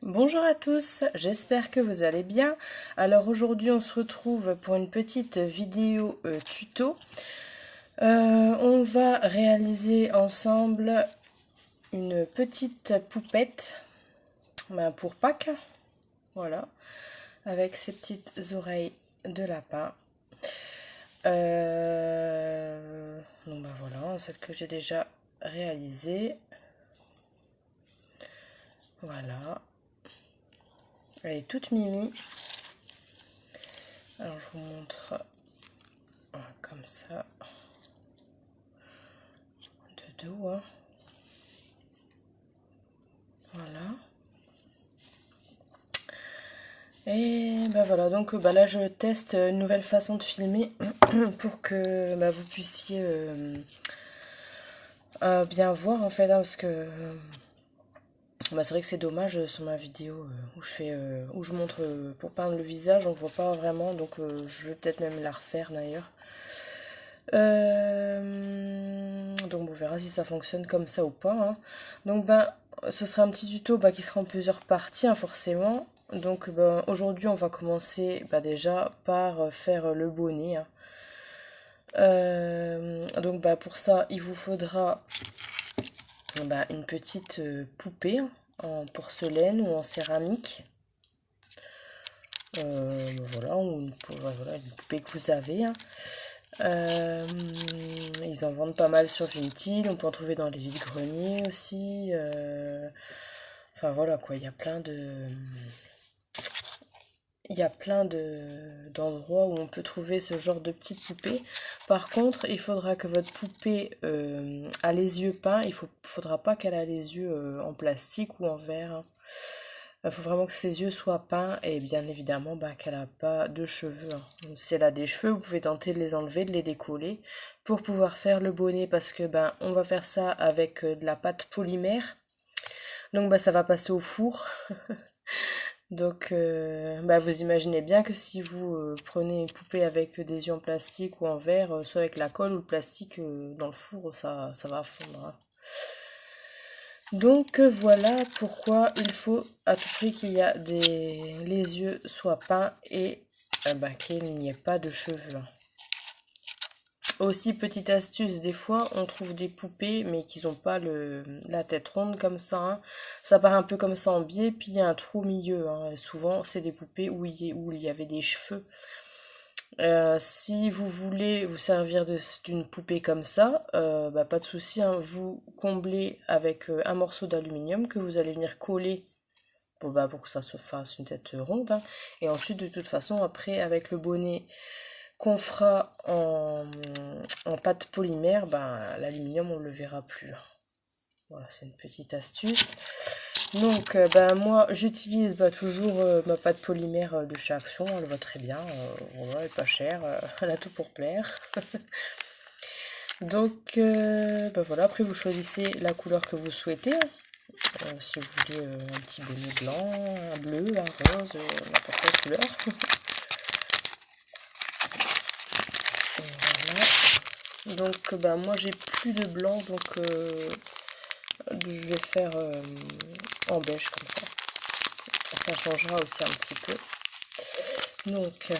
Bonjour à tous, j'espère que vous allez bien. Alors aujourd'hui on se retrouve pour une petite vidéo tuto. On va réaliser ensemble une petite poupette pour Pâques, voilà, avec ses petites oreilles de lapin. Donc voilà, celle que j'ai déjà réalisée. Voilà. Elle est toute mimi. Alors je vous montre comme ça de dos, hein. Voilà. Et bah voilà, donc là je teste une nouvelle façon de filmer pour que vous puissiez bien voir en fait, hein, parce que c'est vrai que c'est dommage sur ma vidéo où je montre pour peindre le visage, on voit pas vraiment, donc je vais peut-être même la refaire d'ailleurs. Donc on verra si ça fonctionne comme ça ou pas, hein. Donc ce sera un petit tuto qui sera en plusieurs parties, hein, forcément. Donc aujourd'hui on va commencer déjà par faire le bonnet, hein. Donc pour ça il vous faudra une petite poupée, hein, en porcelaine ou en céramique. Voilà, ou voilà, une poupée que vous avez, hein. Ils en vendent pas mal sur Vinted, on peut en trouver dans les vides-greniers aussi. Enfin voilà quoi, il y a plein d'endroits où on peut trouver ce genre de petites poupées. Par contre, il faudra que votre poupée a les yeux peints. Faudra pas qu'elle a les yeux en plastique ou en verre, hein. Il faut vraiment que ses yeux soient peints et bien évidemment qu'elle n'a pas de cheveux, hein. Donc, si elle a des cheveux, vous pouvez tenter de les enlever, de les décoller pour pouvoir faire le bonnet parce que on va faire ça avec de la pâte polymère. Donc ça va passer au four. Donc vous imaginez bien que si vous prenez une poupée avec des yeux en plastique ou en verre, soit avec la colle ou le plastique dans le four, ça va fondre, hein. Donc voilà pourquoi il faut à tout prix les yeux soient peints et qu'il n'y ait pas de cheveux. Aussi, petite astuce, des fois on trouve des poupées mais qui n'ont pas la tête ronde comme ça, hein. Ça part un peu comme ça en biais, puis il y a un trou au milieu, hein. Et souvent c'est des poupées où il y avait des cheveux. Si vous voulez vous servir d'une poupée comme ça, pas de souci, hein, vous comblez avec un morceau d'aluminium que vous allez venir coller pour que ça se fasse une tête ronde, hein. Et ensuite, de toute façon, après, avec le bonnet qu'on fera en pâte polymère, l'aluminium, on ne le verra plus. Voilà, c'est une petite astuce. Donc, moi, j'utilise toujours ma pâte polymère de chez Action. Elle va très bien. Voilà, elle est pas chère. Elle a tout pour plaire. Donc, voilà. Après, vous choisissez la couleur que vous souhaitez, hein. Si vous voulez un petit bonnet blanc, un bleu, un rose, n'importe quelle couleur. Voilà. Donc, moi, j'ai plus de blanc, donc je vais faire en beige comme ça. Ça changera aussi un petit peu. Donc,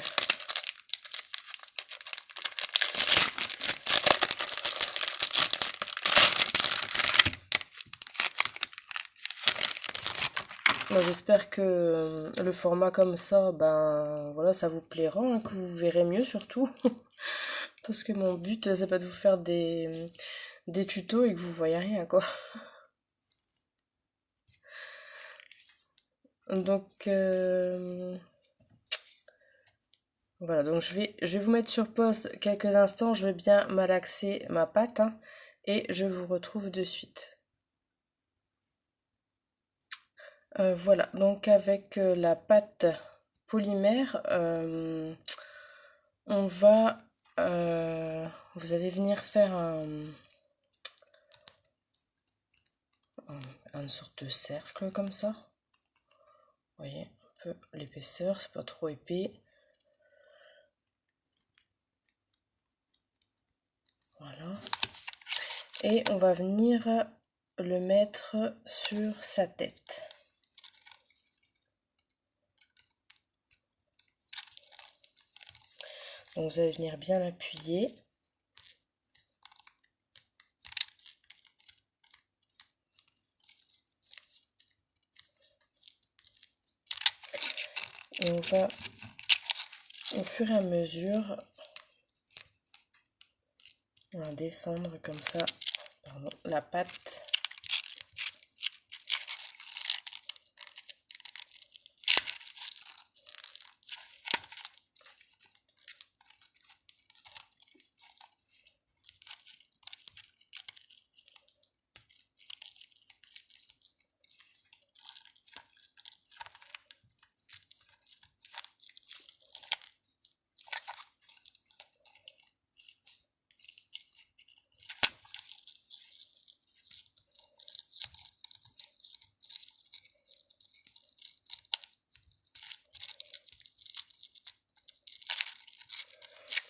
j'espère que le format comme ça, voilà, ça vous plaira, hein, que vous verrez mieux surtout. Parce que mon but, c'est pas de vous faire des tutos et que vous voyez rien, quoi. Donc, voilà, donc je vais vous mettre sur pause quelques instants, je vais bien malaxer ma pâte, hein, et je vous retrouve de suite. Voilà, donc avec la pâte polymère, on va... vous allez venir faire une sorte de cercle comme ça. Vous voyez, un peu l'épaisseur, c'est pas trop épais. Voilà. Et on va venir le mettre sur sa tête. Donc vous allez venir bien appuyer. Et on va au fur et à mesure on va descendre comme ça, pardon, la pâte.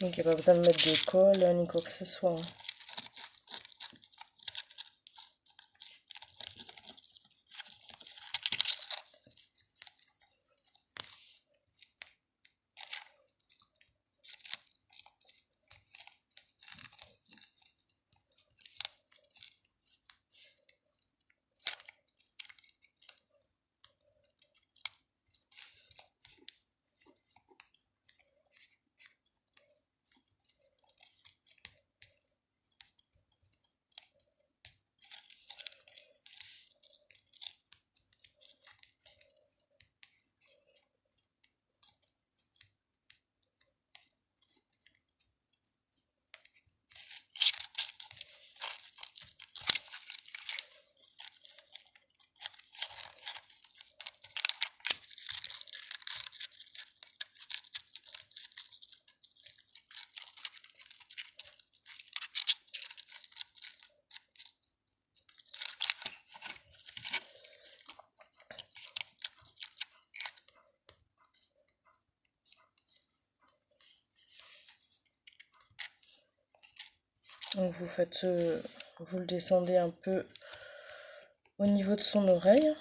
Donc il n'y a pas besoin de mettre de colle ni quoi que ce soit. Donc vous faites, vous le descendez un peu au niveau de son oreille.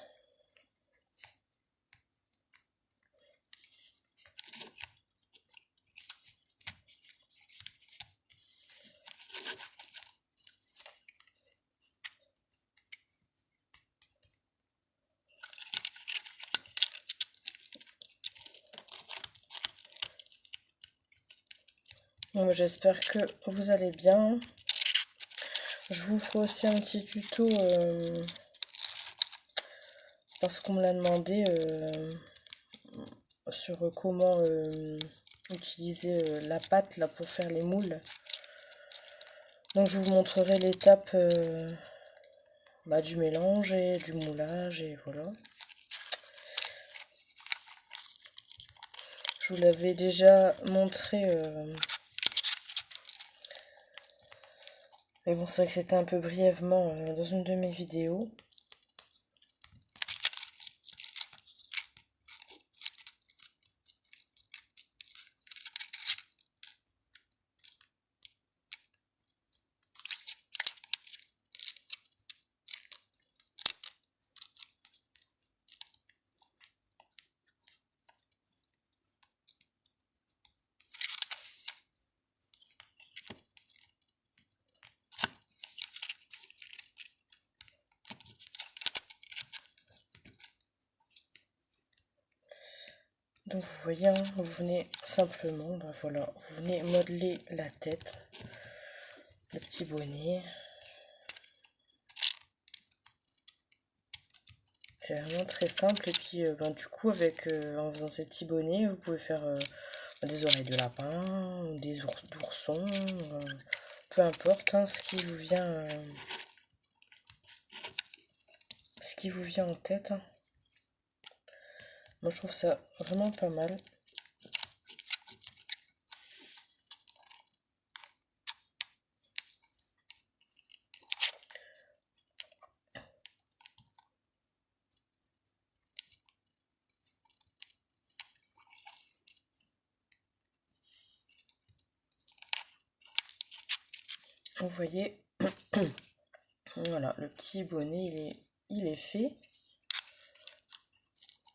Bon, j'espère que vous allez bien. Je vous ferai aussi un petit tuto parce qu'on me l'a demandé sur comment utiliser la pâte là pour faire les moules. Donc je vous montrerai l'étape du mélange et du moulage et voilà. Je vous l'avais déjà montré, mais bon c'est vrai que c'était un peu brièvement dans une de mes vidéos. Donc vous voyez, hein, vous venez simplement, voilà, vous venez modeler la tête, le petit bonnet. C'est vraiment très simple et puis du coup avec en faisant ces petits bonnets, vous pouvez faire des oreilles de lapin, des d'ourson, peu importe hein, ce qui vous vient en tête, hein. Moi je trouve ça vraiment pas mal. Vous voyez, voilà, le petit bonnet il est fait.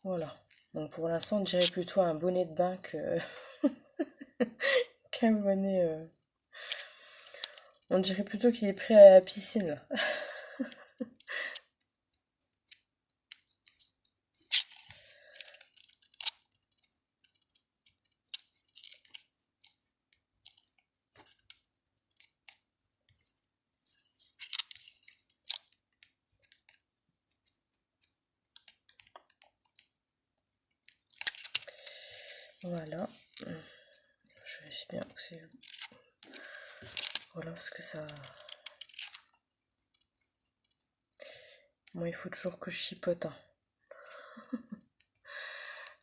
Voilà. Donc pour l'instant, on dirait plutôt un bonnet de bain Quel bonnet. On dirait plutôt qu'il est prêt à la piscine là. Voilà. Je vérifie bien que c'est. Voilà, parce que ça. Moi, il faut toujours que je chipote, hein.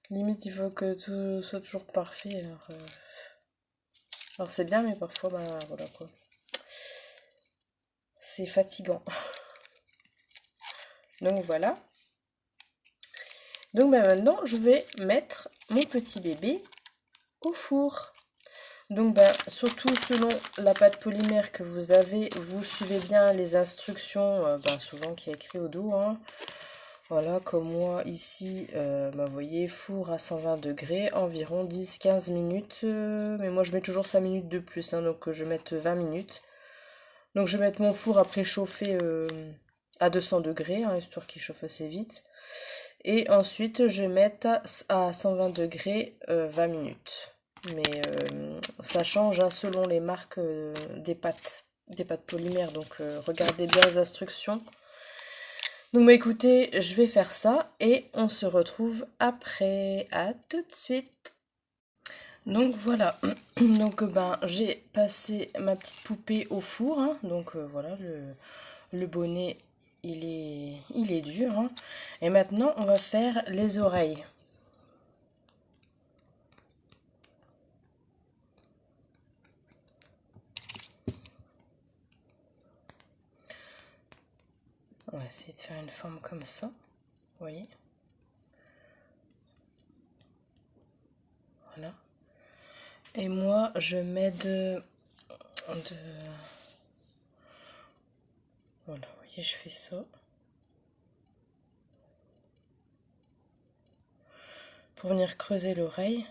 Limite, il faut que tout soit toujours parfait. Alors c'est bien, mais parfois, bah voilà quoi. C'est fatigant. Donc voilà. Donc bah, maintenant, je vais mettre mon petit bébé au four. Donc bah, surtout selon la pâte polymère que vous avez, vous suivez bien les instructions, bah, souvent qui est écrit au dos, hein. Voilà, comme moi ici, bah, vous voyez, four à 120 degrés, environ 10-15 minutes. Mais moi je mets toujours 5 minutes de plus, hein, donc je vais mettre 20 minutes. Donc je vais mettre mon four à préchauffer à 200 degrés, hein, histoire qu'il chauffe assez vite. Et ensuite je vais mettre à 120 degrés 20 minutes. Mais ça change, hein, selon les marques des pâtes polymères. Donc regardez bien les instructions. Donc bah écoutez, je vais faire ça et on se retrouve après. À tout de suite. Donc voilà, donc ben j'ai passé ma petite poupée au four, hein. Donc voilà, le bonnet il est dur, hein. Et maintenant on va faire les oreilles. On va essayer de faire une forme comme ça, vous voyez. Voilà. Et moi je mets voilà, vous voyez, je fais ça. Pour venir creuser l'oreille.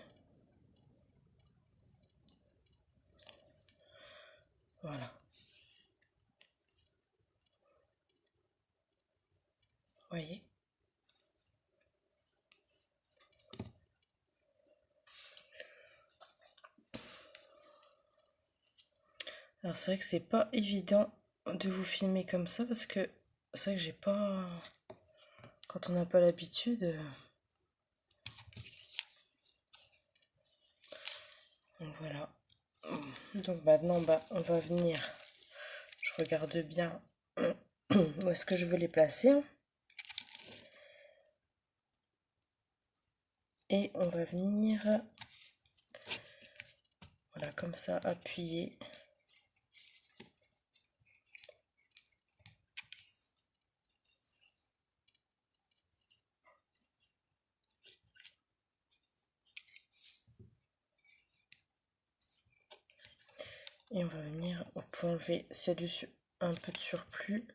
Voilà. Vous voyez. Alors c'est vrai que c'est pas évident de vous filmer comme ça parce que c'est vrai que j'ai pas... Quand on n'a pas l'habitude... Donc voilà. Donc maintenant bah, on va venir... Je regarde bien où est-ce que je veux les placer. Et on va venir... Voilà, comme ça, appuyer. Et on va venir, on peut enlever s'il y a un peu de surplus.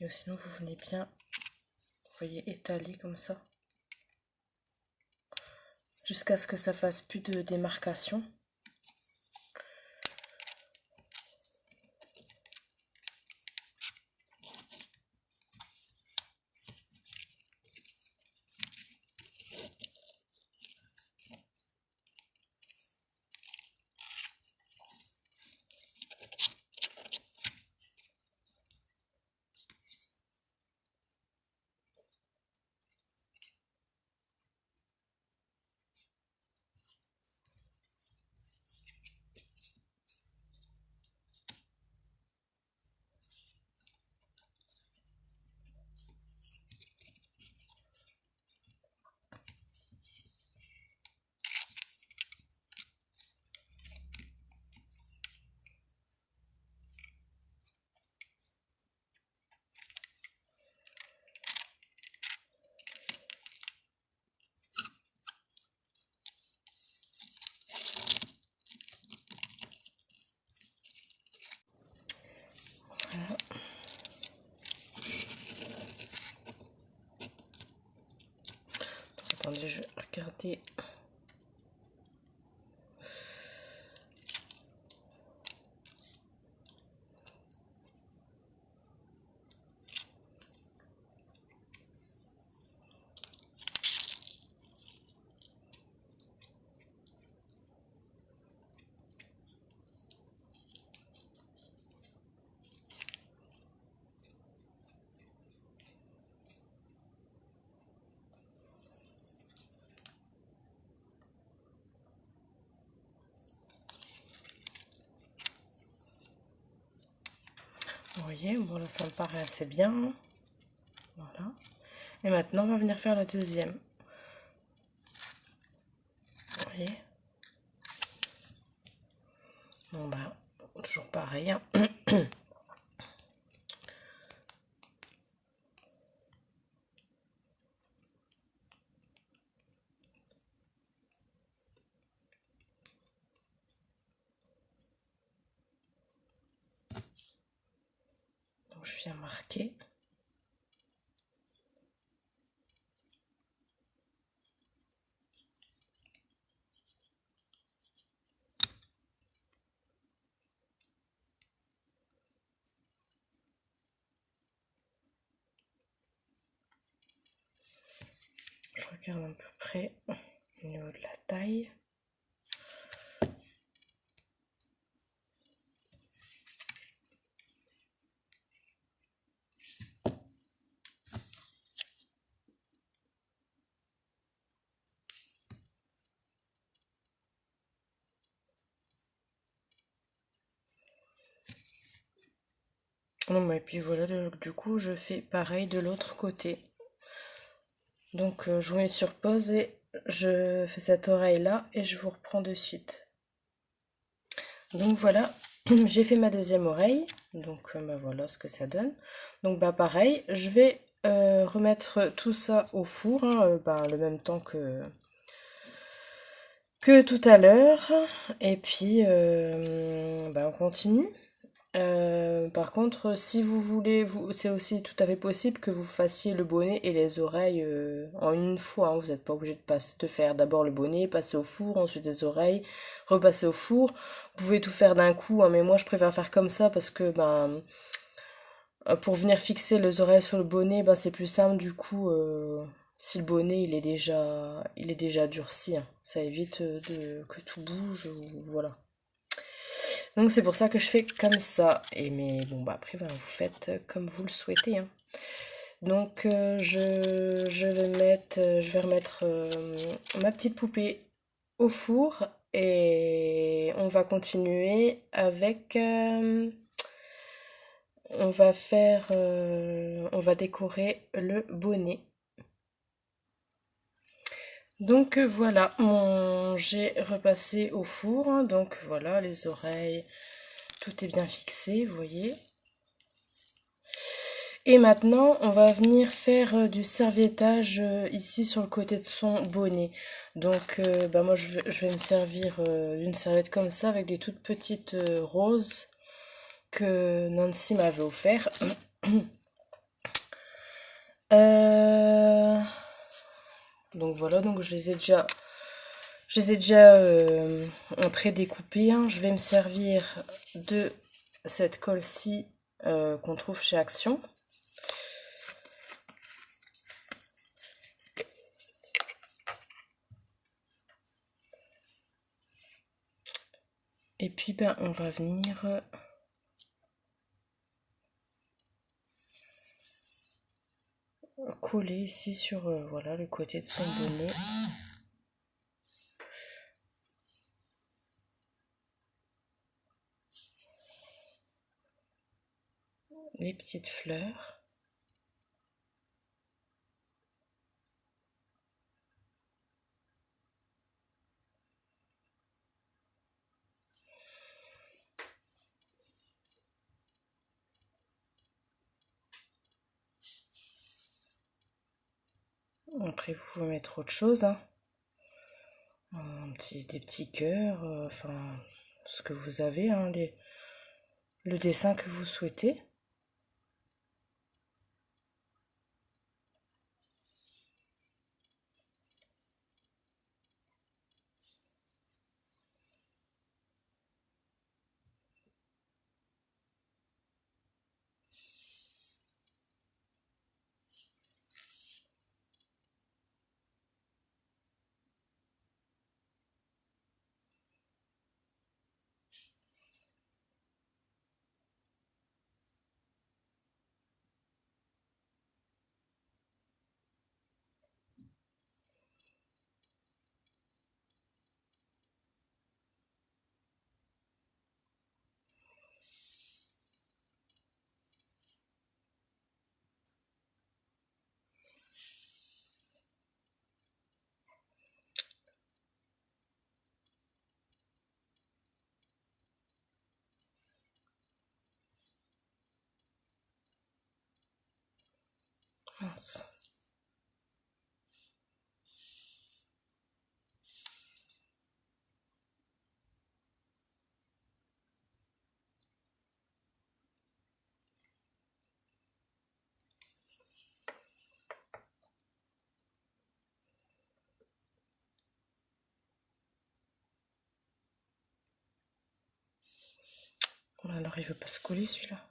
Et sinon vous venez bien, vous voyez, étaler comme ça. Jusqu'à ce que ça fasse plus de démarcation. Voilà. Attendez, je vais regarder. voyez, bon là ça me paraît assez bien. Voilà. Et maintenant on va venir faire la deuxième. Vous voyez. Bon bah, toujours pareil. Hein. Donc je viens marquer. Je regarde à peu près au niveau de la taille. Non, mais puis voilà, du coup, je fais pareil de l'autre côté. Donc, je vous mets sur pause et je fais cette oreille-là et je vous reprends de suite. Donc voilà, j'ai fait ma deuxième oreille. Donc, bah, voilà ce que ça donne. Donc, bah pareil, je vais remettre tout ça au four, hein, bah, le même temps que tout à l'heure. Et puis, bah, on continue. Par contre, si vous voulez, c'est aussi tout à fait possible que vous fassiez le bonnet et les oreilles en une fois. Hein. Vous n'êtes pas obligé de faire d'abord le bonnet, passer au four, ensuite les oreilles, repasser au four. Vous pouvez tout faire d'un coup, hein, mais moi je préfère faire comme ça parce que ben, pour venir fixer les oreilles sur le bonnet, ben, c'est plus simple du coup. Si le bonnet il est déjà durci, hein. Ça évite que tout bouge, voilà. Donc c'est pour ça que je fais comme ça. Et mais bon bah après ben, vous faites comme vous le souhaitez. Hein. Donc je vais remettre ma petite poupée au four et on va continuer avec on va décorer le bonnet. Donc voilà, j'ai repassé au four, hein. Donc voilà les oreilles, tout est bien fixé, vous voyez. Et maintenant, on va venir faire du serviettage ici sur le côté de son bonnet. Donc, bah moi, je vais me servir d'une serviette comme ça avec des toutes petites roses que Nancy m'avait offert. Euh, Donc voilà, donc je les ai déjà pré-découpées. Hein. Je vais me servir de cette colle-ci qu'on trouve chez Action. Et puis ben on va venir coller ici sur voilà le côté de son bonnet. Les petites fleurs. Après vous pouvez mettre autre chose, hein. Des petits cœurs, enfin ce que vous avez, hein, le dessin que vous souhaitez. Mince. Alors il veut pas se coller celui-là.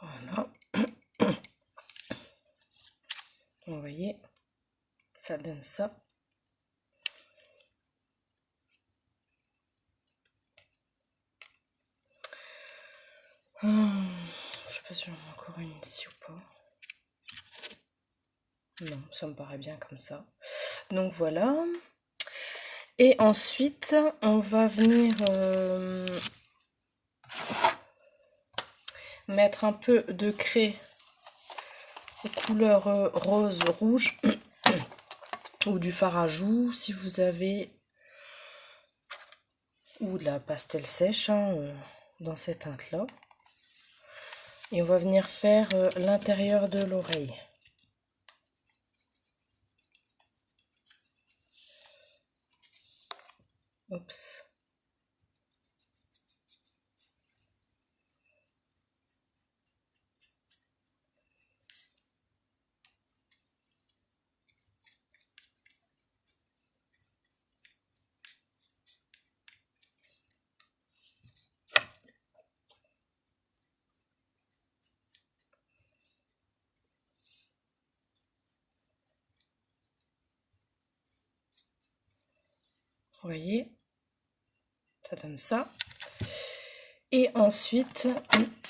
Voilà. Vous voyez, ça donne ça. Je sais pas si j'en ai encore une ici ou pas. Non, ça me paraît bien comme ça. Donc voilà. Et ensuite, on va venir mettre un peu de craie aux couleurs rose, rouge ou du fard à joues si vous avez, ou de la pastel sèche dans cette teinte là. Et on va venir faire l'intérieur de l'oreille. Oups. Vous voyez, ça donne ça. Et ensuite,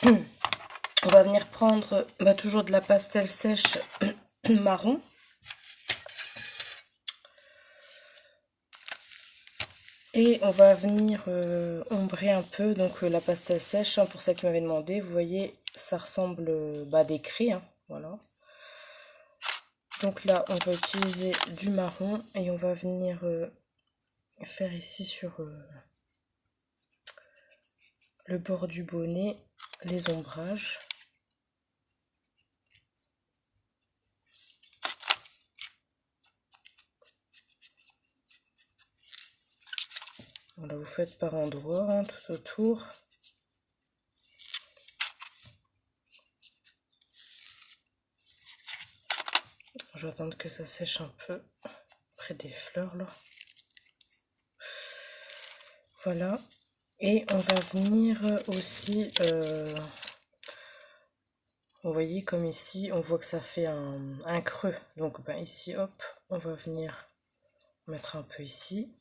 on va venir prendre toujours de la pastel sèche marron. Et on va venir ombrer un peu, donc la pastel sèche, pour ça qui m'avait demandé, vous voyez, ça ressemble à des craies, voilà. Donc là, on va utiliser du marron et on va venir faire ici sur le bord du bonnet les ombrages. Voilà, vous faites par endroits, tout autour. Je vais attendre que ça sèche un peu près des fleurs là. Voilà. Et on va venir aussi, vous voyez comme ici, on voit que ça fait un creux. Donc ici, hop, on va venir mettre un peu ici.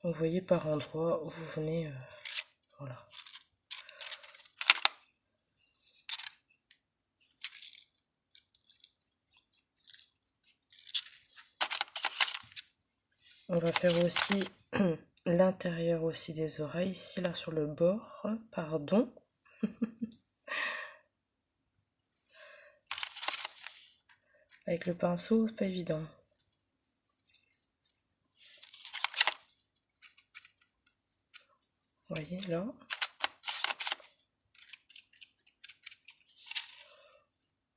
Vous voyez par endroits où vous venez, voilà. On va faire aussi l'intérieur aussi des oreilles, ici là sur le bord, pardon. Avec le pinceau, c'est pas évident. Vous voyez là.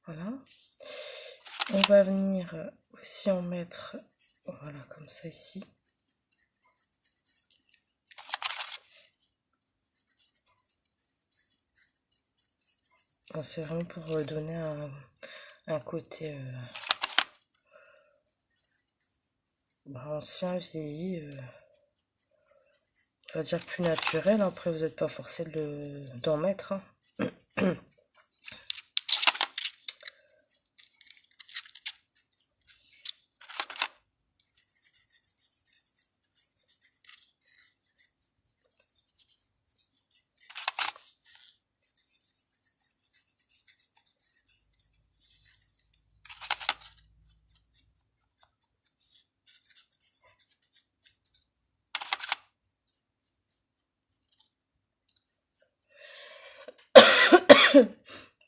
Voilà. On va venir aussi en mettre, voilà, comme ça ici. C'est vraiment pour donner un côté ancien, vieilli, on va dire plus naturel. Après, vous n'êtes pas forcé d'en mettre, hein.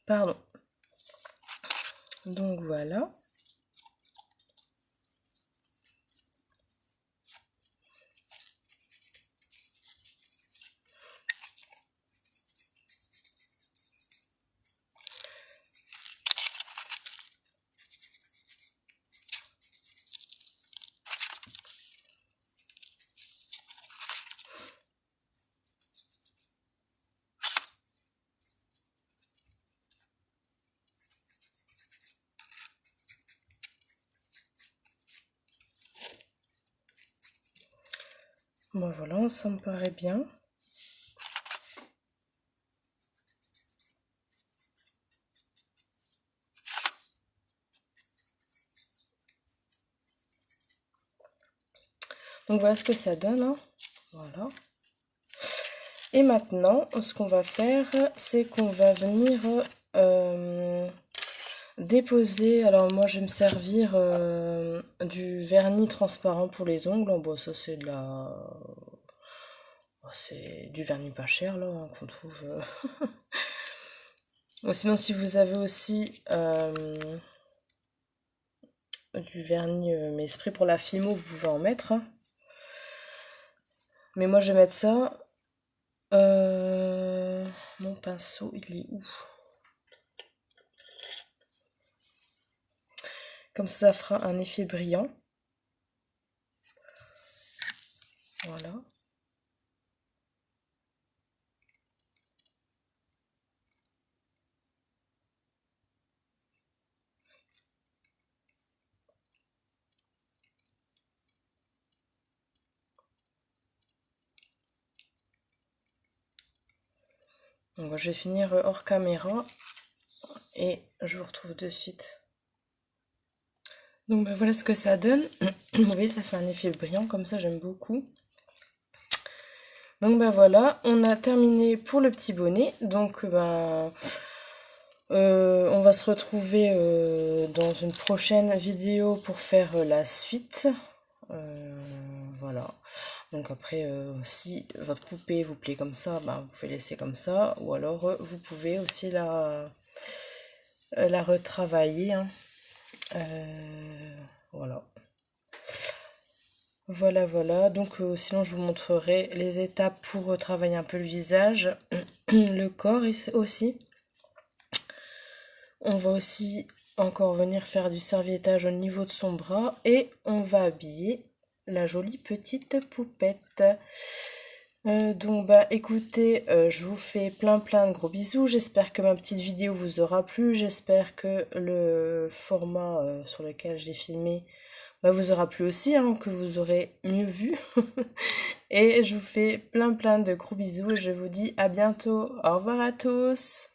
Pardon. Donc voilà. Bon voilà, ça me paraît bien. Donc voilà ce que ça donne, hein. Voilà. Et maintenant, ce qu'on va faire, c'est qu'on va venir déposer. Alors moi, je vais me servir du vernis transparent pour les ongles. Bon, ça c'est c'est du vernis pas cher là, hein, qu'on trouve. Bon, sinon, si vous avez aussi du vernis, mais spray pour la fimo, vous pouvez en mettre, hein. Mais moi, je vais mettre ça. Mon pinceau, il est où? Comme ça fera un effet brillant. Voilà. Donc, je vais finir hors caméra et je vous retrouve de suite. Donc bah, voilà ce que ça donne. Vous voyez, ça fait un effet brillant comme ça, j'aime beaucoup. Donc bah voilà, on a terminé pour le petit bonnet. Donc bah, on va se retrouver dans une prochaine vidéo pour faire la suite. Voilà. Donc après, si votre poupée vous plaît comme ça, bah, vous pouvez laisser comme ça. Ou alors, vous pouvez aussi la retravailler, hein. Voilà. Voilà, voilà. Donc, sinon, je vous montrerai les étapes pour travailler un peu le visage, le corps aussi. On va aussi encore venir faire du serviettage au niveau de son bras et on va habiller la jolie petite poupette. Donc bah écoutez, je vous fais plein de gros bisous. J'espère que ma petite vidéo vous aura plu. J'espère que le format sur lequel j'ai filmé bah, vous aura plu aussi, hein, que vous aurez mieux vu. Et je vous fais plein de gros bisous et je vous dis à bientôt. Au revoir à tous.